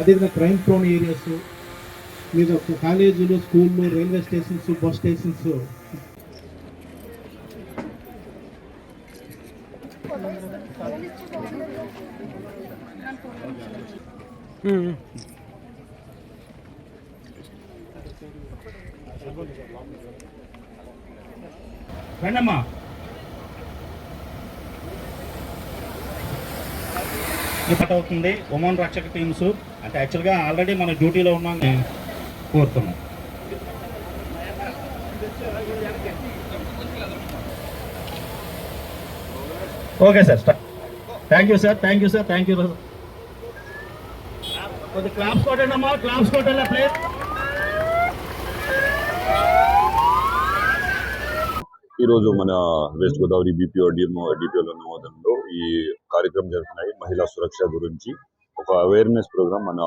అదేవిధంగా crime prone areas మీద కాలేజీలు, స్కూళ్ళు, రైల్వే స్టేషన్స్, బస్ స్టేషన్స్ రండమ్మా. అవుతుంది ఉమెన్ రక్షక టీమ్స్ అంటే యాక్చువల్గా ఆల్రెడీ మన డ్యూటీలో ఉన్నాం కోరుతున్నాం. Okay sir, thank you sir, thank you sir, thank you. కొద్ది క్లాప్స్ కొట్టండి అమ్మా, క్లాప్స్ కొట్టండి ప్లీజ్. ఈరోజు మన వెస్ట్ గోదావరి డిపిఓలో నమోదంలో ఈ కార్యక్రమం జరుగుతున్నాయి. మహిళా సురక్ష గురించి ఒక అవేర్నెస్ ప్రోగ్రామ్ మన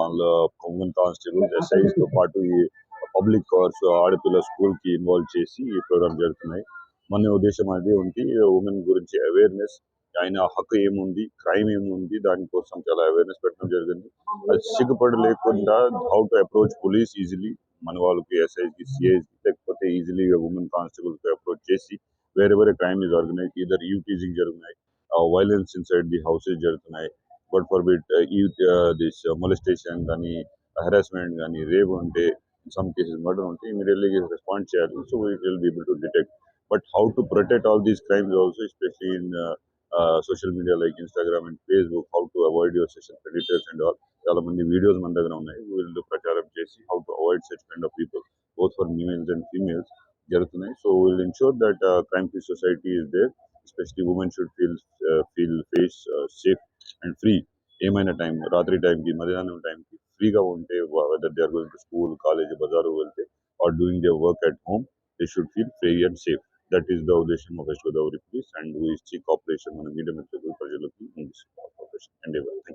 ఉమెన్ కానిస్టేబుల్ ఎస్ఐస్ తో పాటు ఈ పబ్లిక్ కార్స్ ఆడపిల్ల స్కూల్ కి ఇన్వాల్వ్ చేసి ఈ ప్రోగ్రామ్ జరుగుతున్నాయి. మన ఉద్దేశం అది ఉంది, ఉమెన్ గురించి అవేర్నెస్, ఆయన హక్కు ఏముంది, క్రైమ్ ఏముంది, దానికోసం చాలా అవేర్నెస్ పెట్టడం జరిగింది. అది సిగ్గుపడి లేకుండా how to approach police easily, మన వాళ్ళకి ఎస్ఐకి, సిఐకి లేకపోతే ఈజీలీ ఉమెన్ కానిస్టేబుల్ కి అప్రోచ్ చేసి వేరే crime is organise, either teasing జరుగుతున్నాయి, వైలెన్స్ ఇన్సైడ్ ది హౌసెస్ జరుగుతున్నాయి, but for bit this molestation కానీ, హెరాస్మెంట్ కానీ, రేప్ ఉంటే, సమ్ కేసెస్ మర్డర్ ఉంటే ఇమీడియట్లీ రెస్పాండ్ చేయాలి. So we will be able to detect. But how to protect all these crimes also, especially in social media like Instagram and Facebook, how to avoid your social predators and all. చాలా మంది videos మన దగ్గర ఉన్నాయి. వీళ్ళు ప్రచారం చేసి how to avoid such kind of people, both for males and females జరుగుతున్నాయి. So we'll ensure that crime free society is there. Especially women should feel safe and free. ఏమైనా టైం, రాత్రి టైంకి, మధ్యాహ్నం టైంకి ఫ్రీగా ఉంటే, whether they are going to school, college, bazaar వెళ్తే, or doing their work at home, they should feel free and safe. That is the ఉద్దేశం of West Godavari Police, and we seek cooperation మన media మిత్రులు, ప్రజలకు in this cooperation endeavor. Thank you.